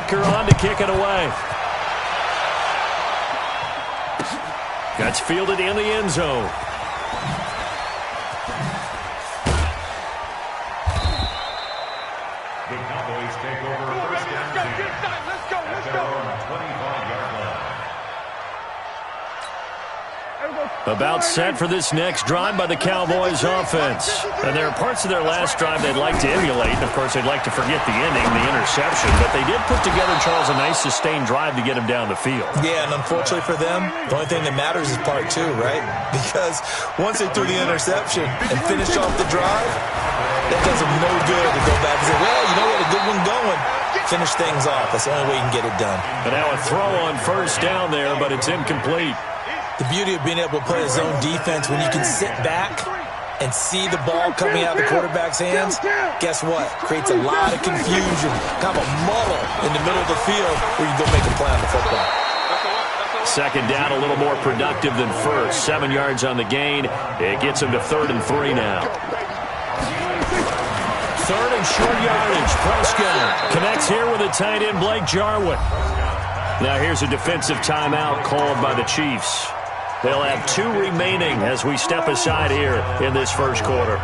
blocker on to kick it away. That's fielded in the end zone. The Cowboys take over first down. Let's go. At their own 25-yard line. About set for this next drive by the Cowboys offense. And there are parts of their last drive they'd like to emulate. And, of course, they'd like to forget the ending, the interception. But they did put together, Charles, a nice sustained drive to get him down the field. Yeah, and unfortunately for them, the only thing that matters is part two, right? Because once they threw the interception and finished off the drive, that does them no good to go back and say, well, you know, we had a good one going. Finish things off. That's the only way you can get it done. And now a throw on first down there, but it's incomplete. The beauty of being able to play a zone defense when you can sit back and see the ball coming out of the quarterback's hands, guess what? Creates a lot of confusion, kind of a muddle in the middle of the field where you go make a play on the football. Second down, a little more productive than first. 7 yards on the gain. It gets him to 3rd and 3 now. 3rd and short yardage. Prescott connects here with a tight end, Blake Jarwin. Now here's a defensive timeout called by the Chiefs. They'll have 2 remaining as we step aside here in this first quarter.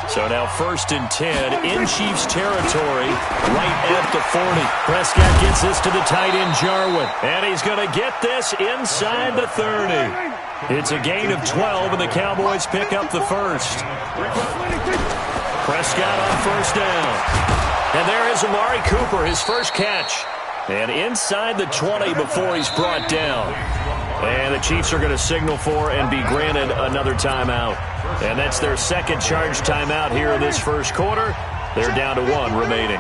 So now 1st and 10 in Chiefs territory, right at the 40. Prescott gets this to the tight end, Jarwin. And he's going to get this inside the 30. It's a gain of 12, and the Cowboys pick up the first. Prescott on first down. And there is Amari Cooper, his first catch. And inside the 20 before he's brought down. And the Chiefs are going to signal for and be granted another timeout. And that's their second charge timeout here in this first quarter. They're down to 1 remaining.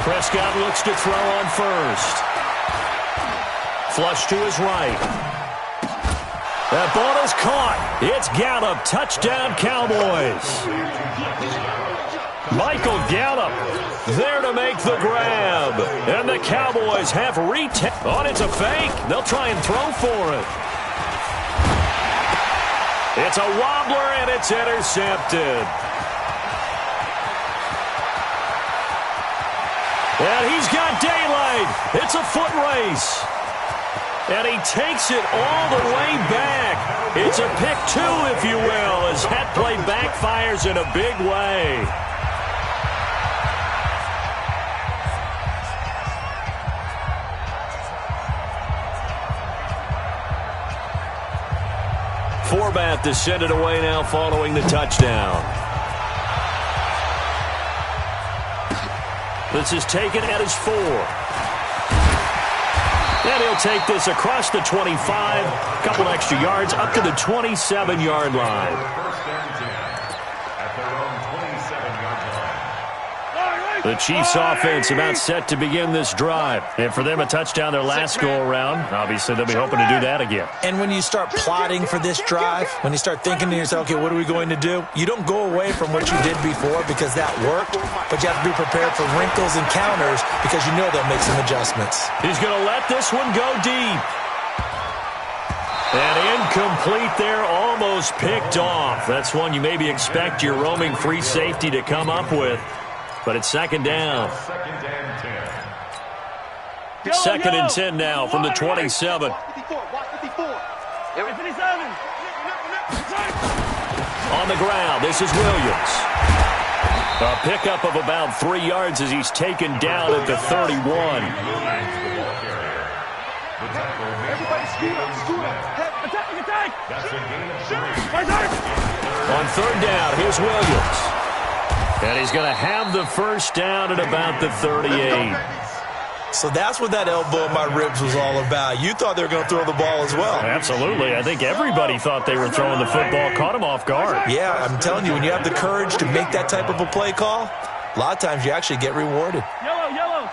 Prescott looks to throw on first. Flush to his right. That ball is caught. It's Gallup. Touchdown, Cowboys. Michael Gallup there to make the grab. And the Cowboys have oh, it's a fake. They'll try and throw for it. It's a wobbler, and it's intercepted. And he's got daylight. It's a foot race. And he takes it all the way back. It's a pick 2, if you will, as that play backfires in a big way. Forbath to send it away now following the touchdown. This is taken at his 4. And he'll take this across the 25. A couple extra yards up to the 27-yard line. The Chiefs offense about set to begin this drive. And for them, a touchdown their last go-around. Obviously, they'll be hoping to do that again. And when you start plotting for this drive, when you start thinking to yourself, okay, what are we going to do? You don't go away from what you did before because that worked, but you have to be prepared for wrinkles and counters because you know they'll make some adjustments. He's going to let this one go deep. And incomplete there, almost picked off. That's one you maybe expect your roaming free safety to come up with. But it's second down. Second and 10 now from the 27. On the ground, this is Williams. A pickup of about 3 yards as he's taken down at the 31. On 3rd down, here's Williams. And he's going to have the first down at about the 38. So that's what that elbow in my ribs was all about. You thought they were going to throw the ball as well. Absolutely. I think everybody thought they were throwing the football. Caught him off guard. Yeah, I'm telling you, when you have the courage to make that type of a play call, a lot of times you actually get rewarded. Yellow.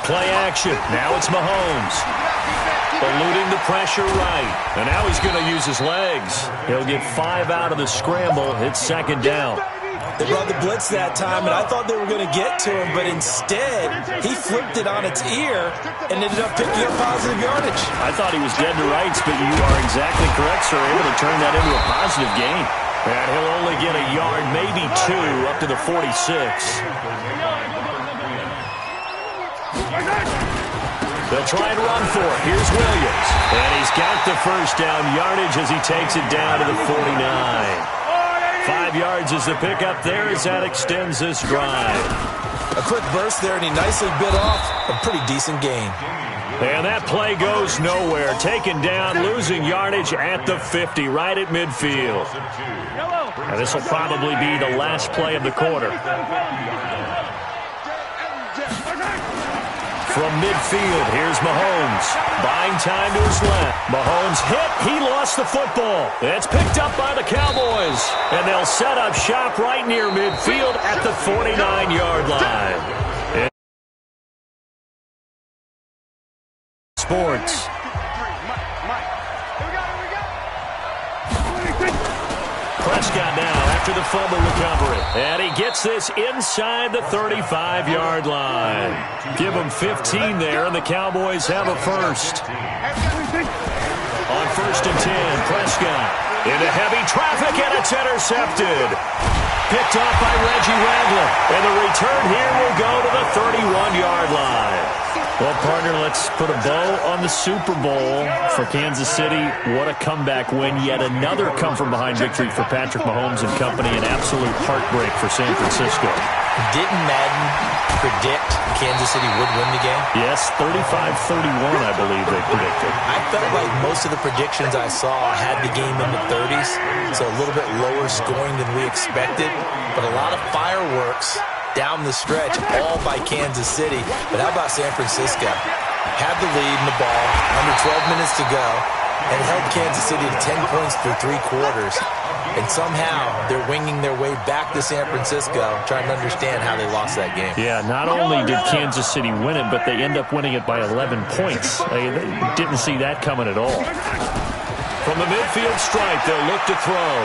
Play action. Now it's Mahomes. Eluding the pressure right. And now he's going to use his legs. He'll get 5 out of the scramble. It's second down. They brought the blitz that time, and I thought they were going to get to him, but instead, he flipped it on its ear and ended up picking up positive yardage. I thought he was dead to rights, but you are exactly correct, sir. Able to turn that into a positive gain. And he'll only get a yard, maybe 2, up to the 46. They'll try and run for it. Here's Williams. And he's got the first down yardage as he takes it down to the 49. 5 yards is the pickup there as that extends this drive. A quick burst there, and he nicely bit off a pretty decent gain. And that play goes nowhere. Taken down, losing yardage at the 50, right at midfield. And this will probably be the last play of the quarter. From midfield, here's Mahomes. Buying time to his left. Mahomes hit. He lost the football. It's picked up by the Cowboys. And they'll set up shop right near midfield at the 49-yard line. Sports. Prescott now after the fumble recovery. And he gets this inside the 35-yard line. Give him 15 there, and the Cowboys have a first. On 1st and 10, Prescott into heavy traffic, and it's intercepted. Picked off by Reggie Wagner. And the return here will go to the 31-yard line. Well, partner, let's put a bow on the Super Bowl for Kansas City. What a comeback win. Yet another come-from-behind victory for Patrick Mahomes and company. An absolute heartbreak for San Francisco. Didn't Madden predict Kansas City would win the game? Yes, 35-31, I believe they predicted. I felt like most of the predictions I saw had the game in the 30s, so a little bit lower scoring than we expected, but a lot of fireworks down the stretch, all by Kansas City. But how about San Francisco? Had the lead in the ball, under 12 minutes to go, and held Kansas City to 10 points through 3 quarters. And somehow they're winging their way back to San Francisco, trying to understand how they lost that game. Yeah, not only did Kansas City win it, but they end up winning it by 11 points. They didn't see that coming at all. From the midfield stripe, they'll look to throw.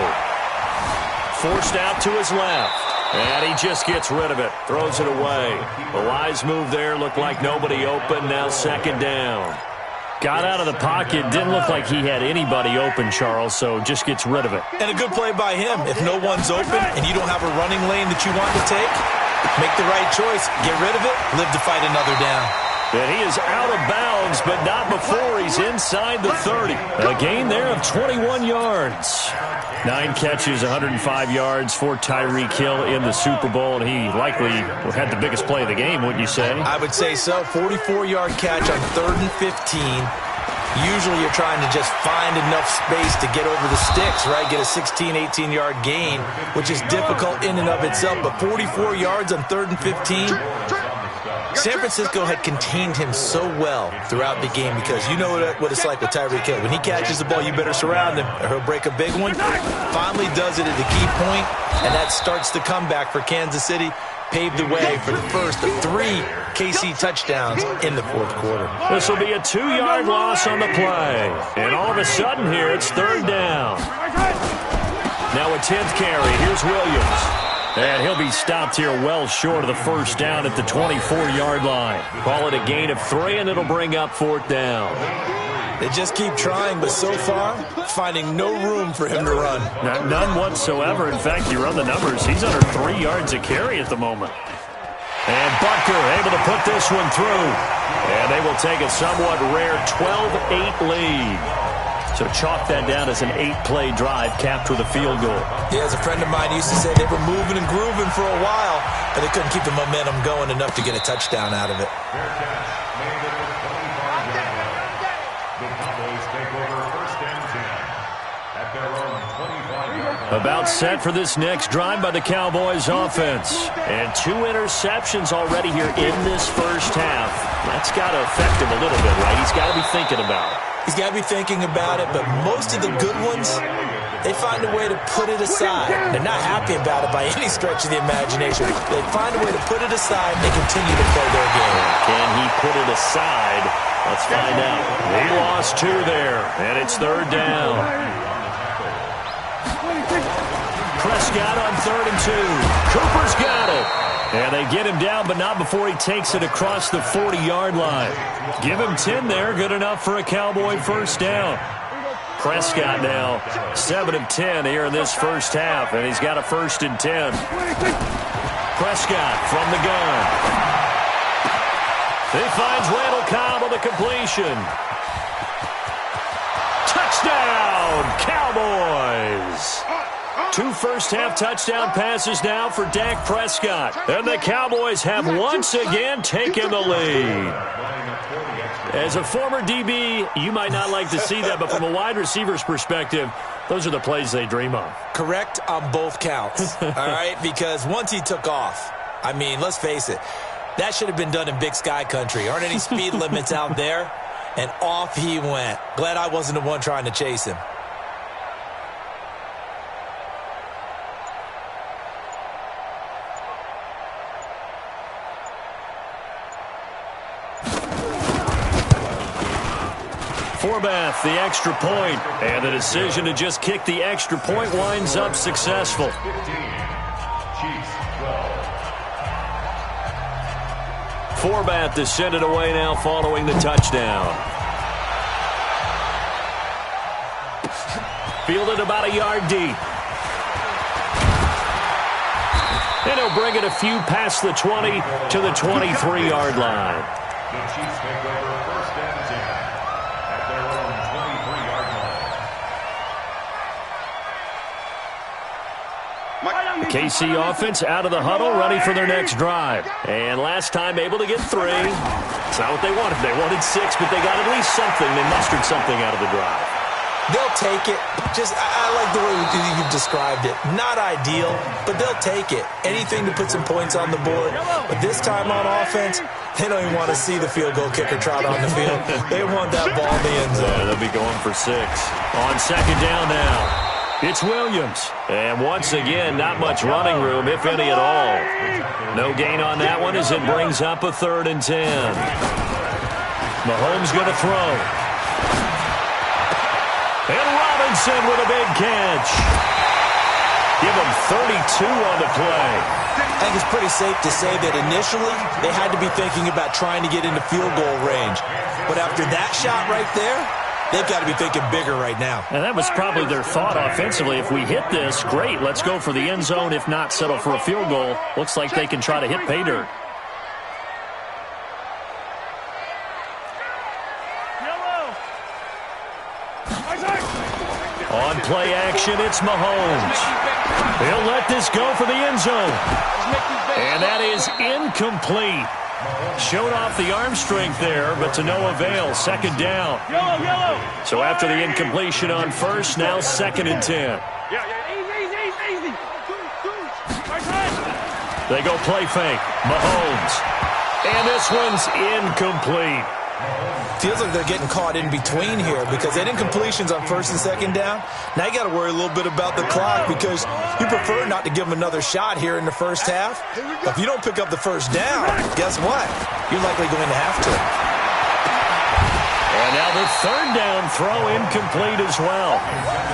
Forced out to his left. And he just gets rid of it. Throws it away. The wise move there. Looked like nobody open. Now 2nd down. Got out of the pocket. Didn't look like he had anybody open, Charles, so just gets rid of it. And a good play by him. If no one's open and you don't have a running lane that you want to take, make the right choice. Get rid of it. Live to fight another down. And he is out of bounds, but not before he's inside the 30. A gain there of 21 yards. 9 catches, 105 yards for Tyreek Hill in the Super Bowl, and he likely had the biggest play of the game, wouldn't you say? I would say so. 44-yard catch on 3rd and 15. Usually you're trying to just find enough space to get over the sticks, right? Get a 16, 18-yard gain, which is difficult in and of itself. But 44 yards on 3rd and 15. San Francisco had contained him so well throughout the game because you know what it's like with Tyreek Hill. When he catches the ball, you better surround him or he'll break a big one. Finally does it at the key point, and that starts the comeback for Kansas City. Paved the way for the first of 3 KC touchdowns in the 4th quarter. This will be a 2-yard loss on the play. And all of a sudden here, it's 3rd down. Now a 10th carry. Here's Williams. And he'll be stopped here well short of the first down at the 24-yard line. Call it a gain of 3, and it'll bring up 4th down. They just keep trying, but so far, finding no room for him to run. None whatsoever. In fact, you run the numbers. He's under 3 yards a carry at the moment. And Butker able to put this one through. And they will take a somewhat rare 12-8 lead. So chalk that down as an 8-play drive capped with a field goal. Yeah, as a friend of mine used to say, they were moving and grooving for a while, but they couldn't keep the momentum going enough to get a touchdown out of it. About set for this next drive by the Cowboys offense. And 2 interceptions already here in this first half. That's got to affect him a little bit, right? He's got to be thinking about it. He's got to be thinking about it, but most of the good ones, they find a way to put it aside. They're not happy about it by any stretch of the imagination. They find a way to put it aside and continue to play their game. Can he put it aside? Let's find out. He lost 2 there, and it's 3rd down. Prescott on 3rd and 2. Cooper's got it. And they get him down, but not before he takes it across the 40-yard line. Give him 10 there. Good enough for a Cowboy first down. Prescott now 7 of 10 here in this first half, and he's got a 1st and 10. Prescott from the gun. He finds Randall Cobb on the completion. Touchdown, Cowboys! 2 first-half touchdown passes now for Dak Prescott. And the Cowboys have once again taken the lead. As a former DB, you might not like to see that, but from a wide receiver's perspective, those are the plays they dream of. Correct on both counts, all right? Because once he took off, I mean, let's face it, that should have been done in Big Sky country. Aren't any speed limits out there? And off he went. Glad I wasn't the one trying to chase him. Forbath, the extra point, and the decision to just kick the extra point winds up successful. 15, Chiefs 12. Forbath to send it away now following the touchdown. Fielded about a yard deep. And he'll bring it a few past the 20 to the 23-yard line. The Chiefs take over 1st and 10 at their own 23-yard line. The KC offense out of the huddle, ready for their next drive. And last time able to get 3. It's not what they wanted. They wanted 6, but they got at least something. They mustered something out of the drive. They'll take it. I like the way you've described it. Not ideal, but they'll take it. Anything to put some points on the board. But this time on offense, they don't even want to see the field goal kicker trot on the field. They want that ball in the end zone. Yeah, they'll be going for 6. On 2nd down now, it's Williams. And once again, not much running room, if any at all. No gain on that one as it brings up a 3rd and 10. Mahomes going to throw. And Robinson with a big catch. Give him 32 on the play. I think it's pretty safe to say that initially they had to be thinking about trying to get into field goal range. But after that shot right there, they've got to be thinking bigger right now. And that was probably their thought offensively. If we hit this, great, let's go for the end zone. If not, settle for a field goal. Looks like they can try to hit pay dirt. On play action, it's Mahomes. He'll let this go for the end zone. And that is incomplete. Showed off the arm strength there, but to no avail. 2nd down. So after the incompletion on 1st, now 2nd and 10. They go play fake. Mahomes. And this one's incomplete. Feels like they're getting caught in between here because they didn't completions on 1st and 2nd down. Now you got to worry a little bit about the clock because you prefer not to give them another shot here in the first half. But if you don't pick up the 1st down, guess what? You're likely going to have to. And now the 3rd down throw incomplete as well.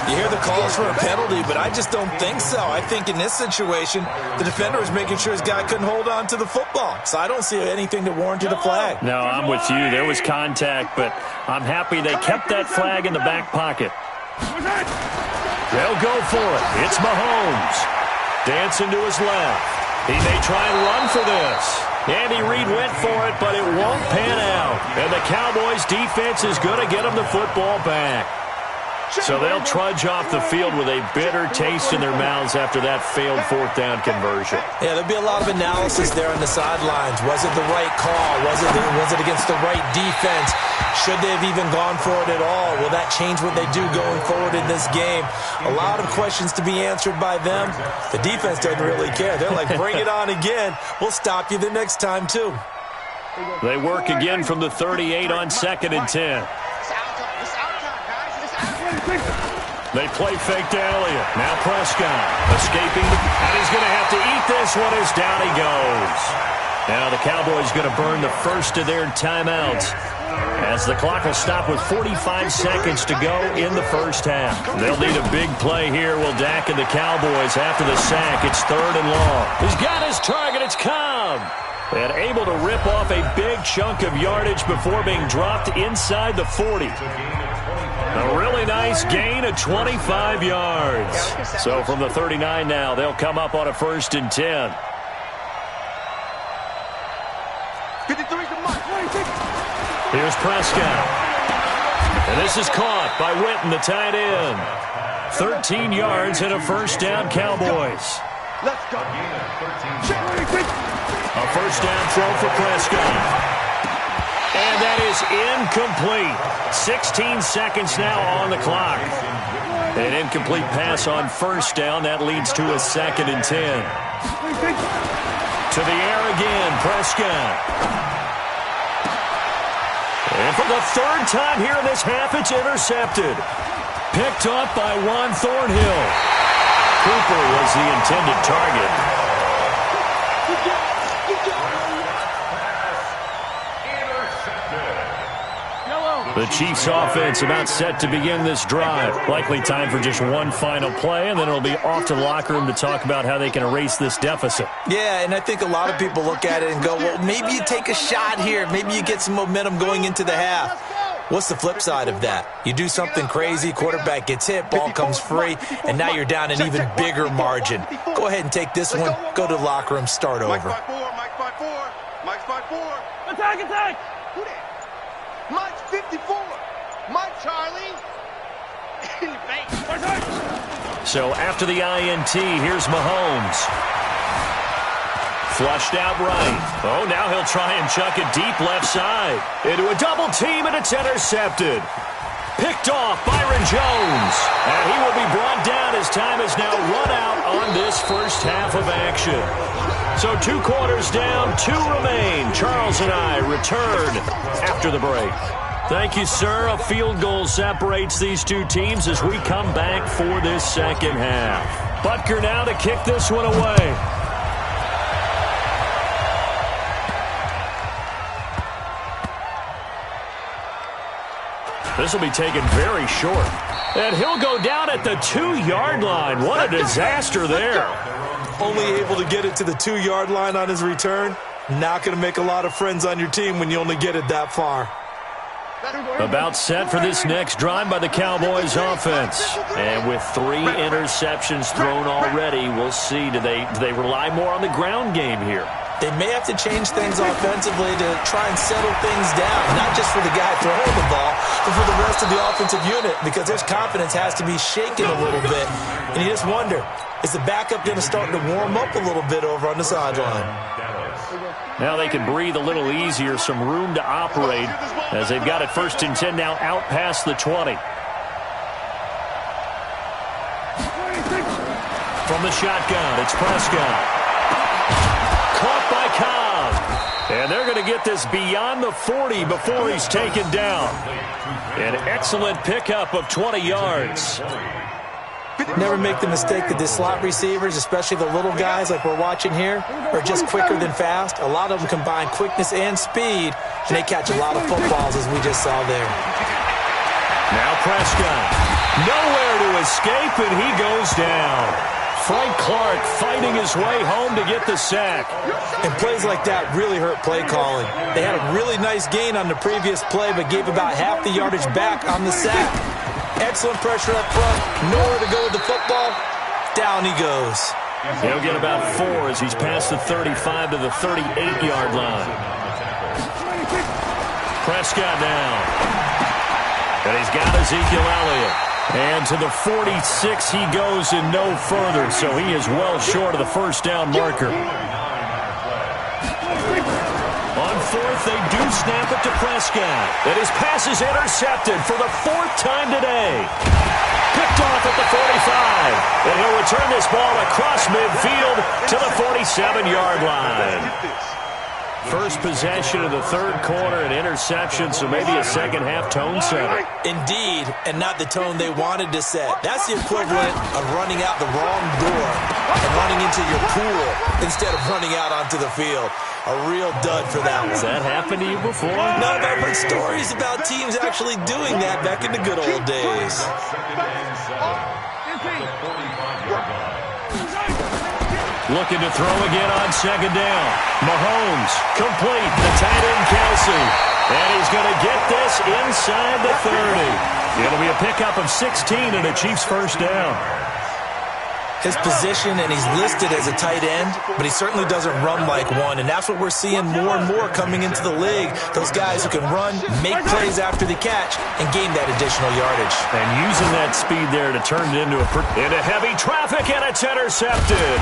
You hear the calls for a penalty, but I just don't think so. I think in this situation, the defender was making sure his guy couldn't hold on to the football. So I don't see anything that warranted a flag. No, I'm with you. There was contact, but I'm happy they kept that flag in the back pocket. They'll go for it. It's Mahomes. Dancing to his left. He may try and run for this. Andy Reid went for it, but it won't pan out. And the Cowboys' defense is going to get him the football back. So they'll trudge off the field with a bitter taste in their mouths after that failed 4th down conversion. Yeah, there'll be a lot of analysis there on the sidelines. Was it the right call? Was it against the right defense? Should they have even gone for it at all? Will that change what they do going forward in this game? A lot of questions to be answered by them. The defense doesn't really care. They're like, bring it on again. We'll stop you the next time, too. They work again from the 38 on 2nd and 10. They play fake to Elliott. Now Prescott escaping. And he's going to have to eat this one as down he goes. Now the Cowboys going to burn the first of their timeouts as the clock will stop with 45 seconds to go in the first half. They'll need a big play here. Will Dak and the Cowboys after the sack. It's 3rd and long. He's got his target. It's Cobb. And able to rip off a big chunk of yardage before being dropped inside the 40. A really nice gain of 25 yards. So from the 39 now, they'll come up on a 1st and 10. Here's Prescott. And this is caught by Witten, the tight end. 13 yards and a 1st down, Cowboys. Let's go. A 1st down throw for Prescott. And that is incomplete. 16 seconds now on the clock. An incomplete pass on 1st down. That leads to a 2nd and 10. To the air again, Prescott. And for the 3rd time here in this half, it's intercepted. Picked up by Juan Thornhill. Cooper was the intended target. The Chiefs offense about set to begin this drive. Likely time for just one final play, and then it'll be off to the locker room to talk about how they can erase this deficit. Yeah, and I think a lot of people look at it and go, well, maybe you take a shot here. Maybe you get some momentum going into the half. What's the flip side of that? You do something crazy, quarterback gets hit, ball comes free, and now you're down an even bigger margin. Go ahead and take this one, go to the locker room, start over. Mike's 5'4", Mike's 5'4". Attack, attack! Who that? Mike's 54. Mike, Charlie. In your face. So after the INT, here's Mahomes. Flushed out right. Oh, now he'll try and chuck it deep left side. Into a double team, and it's intercepted. Picked off Byron Jones. And he will be brought down as time is now run out on this 1st half of action. So 2 quarters down, 2 remain. Charles and I return after the break. Thank you, sir. A field goal separates these 2 teams as we come back for this 2nd half. Butker now to kick this one away. This will be taken very short. And he'll go down at the 2-yard line. What a disaster there. Only able to get it to the 2-yard line on his return. Not going to make a lot of friends on your team when you only get it that far. About set for this next drive by the Cowboys offense. And with 3 interceptions thrown already, we'll see. Do they rely more on the ground game here? They may have to change things offensively to try and settle things down, not just for the guy throwing the ball, but for the rest of the offensive unit, because their confidence has to be shaken a little bit. And you just wonder, is the backup going to start to warm up a little bit over on the sideline? Now they can breathe a little easier, some room to operate as they've got it 1st and 10 now out past the 20. From the shotgun, it's Prescott. Caught by Cobb. And they're going to get this beyond the 40 before he's taken down. An excellent pickup of 20 yards. Never make the mistake that the slot receivers, especially the little guys like we're watching here, are just quicker than fast. A lot of them combine quickness and speed, and they catch a lot of footballs, as we just saw there. Now Prescott. Nowhere to escape, and he goes down. Frank Clark fighting his way home to get the sack. And plays like that really hurt play calling. They had a really nice gain on the previous play, but gave about half the yardage back on the sack. Excellent pressure up front. Nowhere to go with the football. Down he goes. He'll get about 4 as he's past the 35 to the 38-yard line. Prescott now. And he's got Ezekiel Elliott. And to the 46 he goes and no further, so he is well short of the 1st down marker. On 4th, they do snap it to Prescott. And his pass is intercepted for the 4th time today. Picked off at the 45. And he'll return this ball across midfield to the 47-yard line. First possession of the 3rd quarter, an interception, so maybe a 2nd half tone setter. Indeed, and not the tone they wanted to set. That's the equivalent of running out the wrong door and running into your pool instead of running out onto the field. A real dud for that one. Has that happened to you before? No, but I've heard stories about teams actually doing that back in the good old days. Looking to throw again on second down. Mahomes, complete. The tight end, Kelsey. And he's going to get this inside the 30. It'll be a pickup of 16 and a Chiefs first down. His position, and he's listed as a tight end, but he certainly doesn't run like one, and that's what we're seeing more and more coming into the league. Those guys who can run, make plays after the catch, and gain that additional yardage. And using that speed there to turn it into heavy traffic, and it's intercepted.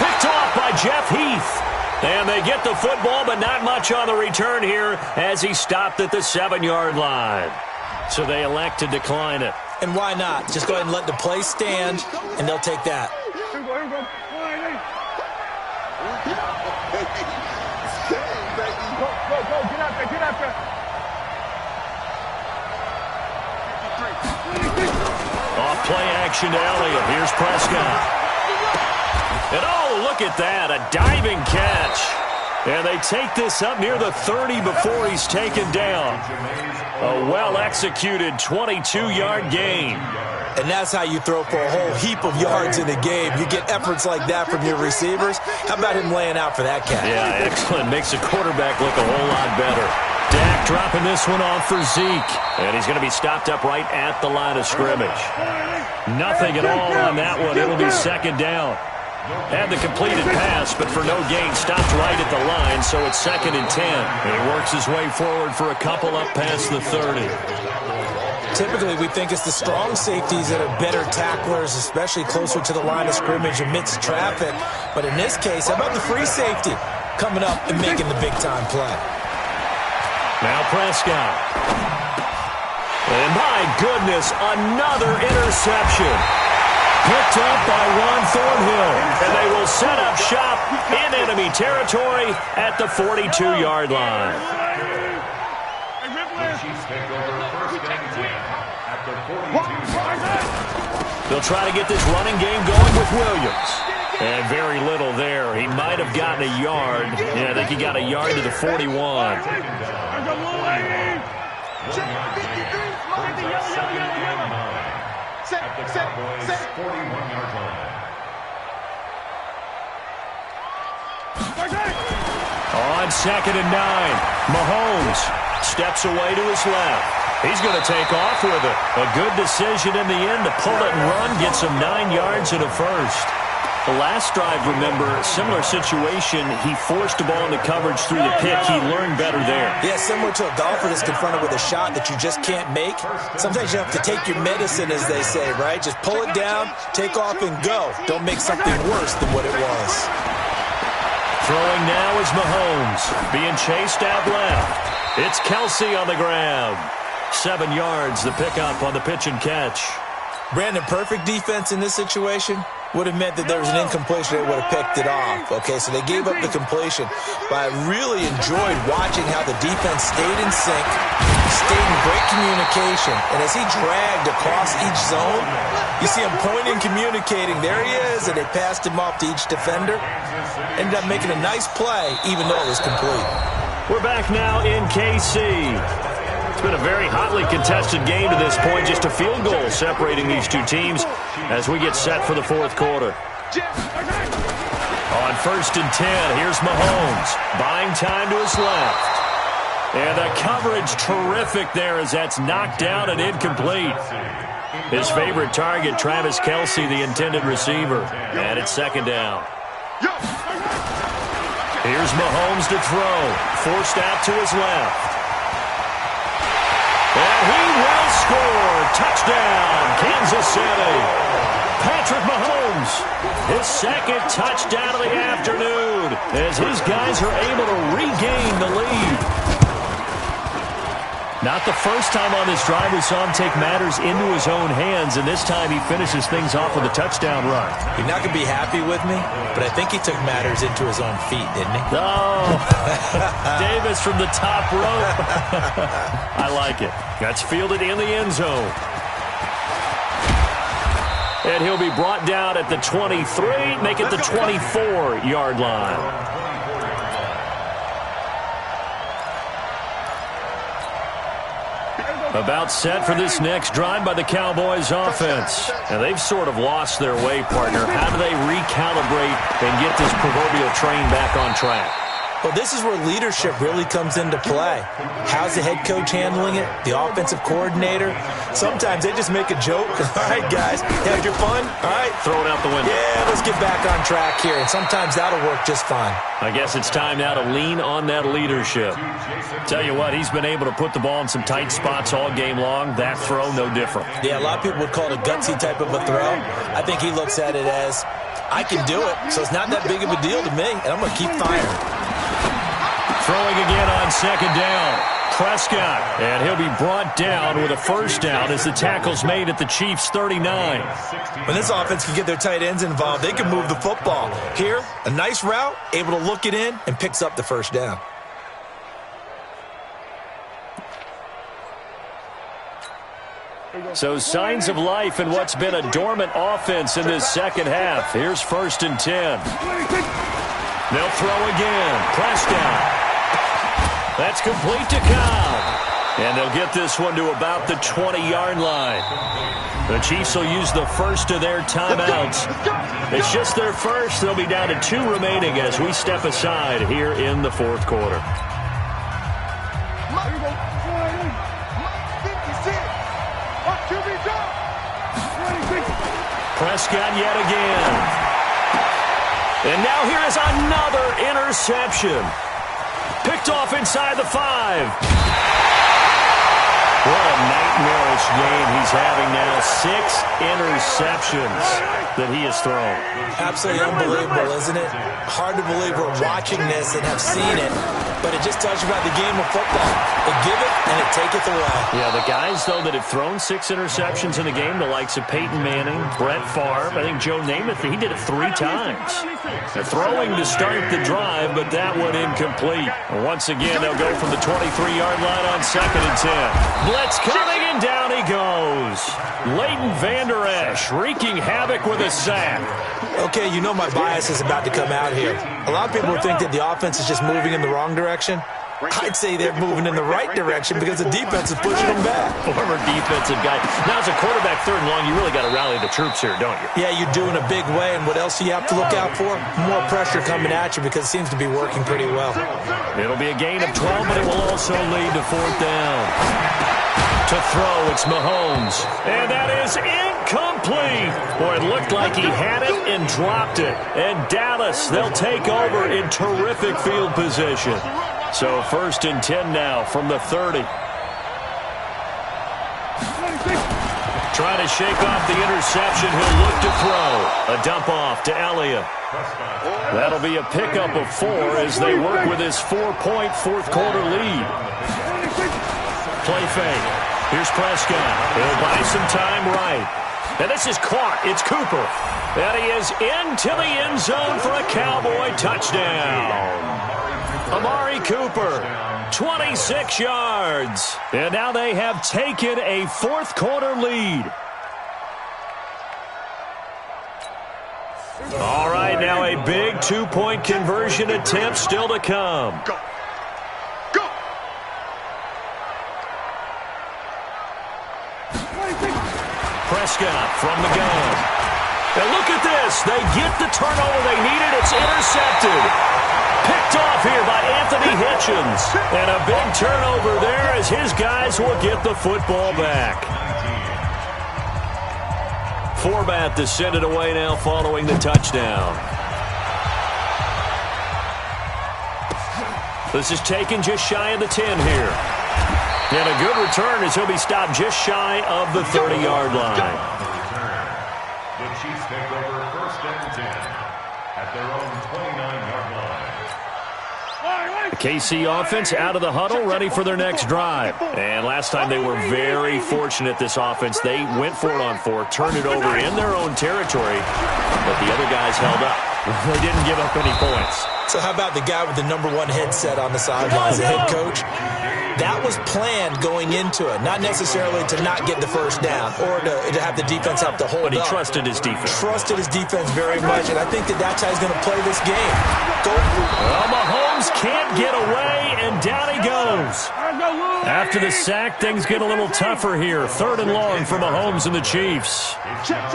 Picked off by Jeff Heath. And they get the football, but not much on the return here as he stopped at the 7-yard line. So they elect to decline it. And why not? Just go ahead and let the play stand, and they'll take that. Off play action to Elliott. Here's Prescott. And oh, look at that, a diving catch. And they take this up near the 30 before he's taken down. A well-executed 22-yard gain. And that's how you throw for a whole heap of yards in a game. You get efforts like that from your receivers. How about him laying out for that catch? Yeah, excellent. Makes the quarterback look a whole lot better. Dak dropping this one off for Zeke. And he's going to be stopped up right at the line of scrimmage. Nothing at all on that one. It'll be second down. Had the completed pass, but for no gain, stopped right at the line, so it's 2nd and 10. And he works his way forward for a couple up past the 30. Typically, we think it's the strong safeties that are better tacklers, especially closer to the line of scrimmage amidst traffic. But in this case, how about the free safety coming up and making the big-time play? Now Prescott. And my goodness, another interception. Picked up by Juan Thornhill. And they will set up shop in enemy territory at the 42-yard line. They'll try to get this running game going with Williams. And very little there. He might have gotten a yard. Yeah, I think he got a yard to the 41. Set. 41-yard line. On 2nd and 9, Mahomes steps away to his left. He's going to take off with it. A good decision in the end to pull it and run, gets him 9 yards and a first. The last drive, remember, similar situation. He forced the ball into coverage through the pick. He learned better there. Yeah, similar to a golfer that's confronted with a shot that you just can't make. Sometimes you have to take your medicine, as they say, right? Just pull it down, take off, and go. Don't make something worse than what it was. Throwing now is Mahomes. Being chased out left. It's Kelsey on the grab. 7 yards, the pickup on the pitch and catch. Brandon, perfect defense in this situation would have meant that there was an incompletion. They would have picked it off. Okay, so they gave up the completion. But I really enjoyed watching how the defense stayed in sync, stayed in great communication. And as he dragged across each zone, you see him pointing, communicating. There he is, and they passed him off to each defender. Ended up making a nice play, even though it was complete. We're back now in KC. It's been a very hotly contested game to this point. Just a field goal separating these two teams as we get set for the fourth quarter. On 1st and 10, here's Mahomes. Buying time to his left. And the coverage terrific there as that's knocked down and incomplete. His favorite target, Travis Kelce, the intended receiver. And it's 2nd down. Here's Mahomes to throw. Forced out to his left. And he will score. Touchdown, Kansas City. Patrick Mahomes, his 2nd touchdown of the afternoon as his guys are able to regain the lead. Not the first time on this drive we saw him take matters into his own hands, and this time he finishes things off with a touchdown run. You're not going to be happy with me, but I think he took matters into his own feet, didn't he? Oh, Davis from the top rope. I like it. That's fielded in the end zone. And he'll be brought down at the 23, make it the 24-yard line. About set for this next drive by the Cowboys offense. And they've sort of lost their way, partner. How do they recalibrate and get this proverbial train back on track? Well, this is where leadership really comes into play. How's the head coach handling it? The offensive coordinator? Sometimes they just make a joke. All right, guys, had your fun? All right. Throw it out the window. Yeah, let's get back on track here. And sometimes that'll work just fine. I guess it's time now to lean on that leadership. Tell you what, he's been able to put the ball in some tight spots all game long. That throw, no different. Yeah, a lot of people would call it a gutsy type of a throw. I think he looks at it as, I can do it, so it's not that big of a deal to me, and I'm going to keep firing. Throwing again on second down. Prescott, and he'll be brought down with a first down as the tackle's made at the Chiefs' 39. When this offense can get their tight ends involved, they can move the football. Here, a nice route, able to look it in, and picks up the first down. So signs of life in what's been a dormant offense in this second half. Here's 1st and 10. They'll throw again. Prescott. That's complete to Cobb. And they'll get this one to about the 20-yard line. The Chiefs will use the first of their timeouts. It's just their first. They'll be down to 2 remaining as we step aside here in the 4th quarter. Prescott yet again. And now here is another interception. Picked off inside the 5. What a nightmarish game he's having now. 6 interceptions that he has thrown. Absolutely unbelievable, isn't it? Hard to believe we're watching this and have seen it, but it just tells you about the game of football. It giveth and it taketh away. Yeah, the guys, though, that have thrown 6 interceptions in the game, the likes of Peyton Manning, Brett Favre, I think Joe Namath, he did it 3 times. They're throwing to start the drive, but that one incomplete. Once again, they'll go from the 23-yard line on 2nd and 10. Blitz coming, and down he goes. Leighton Vander Esch wreaking havoc with a sack. Okay, you know my bias is about to come out here. A lot of people think that the offense is just moving in the wrong direction. I'd say they're moving in the right direction because the defense is pushing them back. Former defensive guy. Now, as a quarterback 3rd and long, you really got to rally the troops here, don't you? Yeah, you do in a big way, and what else do you have to look out for? More pressure coming at you because it seems to be working pretty well. It'll be a gain of 12, but it will also lead to 4th down. To throw, it's Mahomes. And that is incomplete. Boy, it looked like he had it and dropped it. And Dallas, they'll take over in terrific field position. So 1st and 10 now from the 30. Trying to shake off the interception. He'll look to throw. A dump off to Elliott. That'll be a pickup of 4 as they work with his 4-point 4th quarter lead. Play fake. Here's Prescott. He'll buy some time right. And this is caught. It's Cooper. And he is into the end zone for a Cowboy touchdown. Amari Cooper, 26 yards. And now they have taken a 4th quarter lead. All right, now a big 2-point conversion attempt still to come. Go. Go. Prescott from the gun. And look at this. They get the turnover they needed. It's intercepted. Picked off here by Anthony Hitchens. And a big turnover there as his guys will get the football back. Forbat to send it away now following the touchdown. This is taken just shy of the 10 here. And a good return as he'll be stopped just shy of the 30-yard line. The Chiefs take over 1st and 10 at their own 29-yard line. The KC offense out of the huddle, ready for their next drive. And last time they were very fortunate, this offense. They went for it on 4, turned it over in their own territory, but the other guys held up. They didn't give up any points. So how about the guy with the #1 headset on the sidelines, the head coach? That was planned going into it, not necessarily to not get the first down or to have the defense have to hold up. But he trusted his defense. Trusted his defense very much, and I think that's how he's going to play this game. Well, Mahomes can't get away, and down he goes. moves. After the sack, things get a little tougher here. 3rd and long for Mahomes and the Chiefs. Check.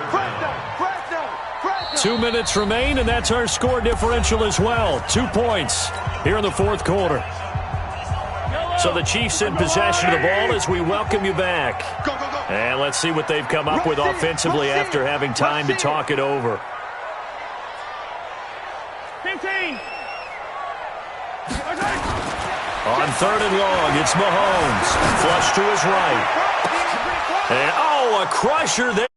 Press down. 2 minutes remain, and that's our score differential as well. 2 points here in the 4th quarter. So the Chiefs in possession of the ball as we welcome you back. Go. And let's see what they've come up with offensively after having time to talk it over. 15. On 3rd and long, it's Mahomes. Flush to his right. And, a crusher there.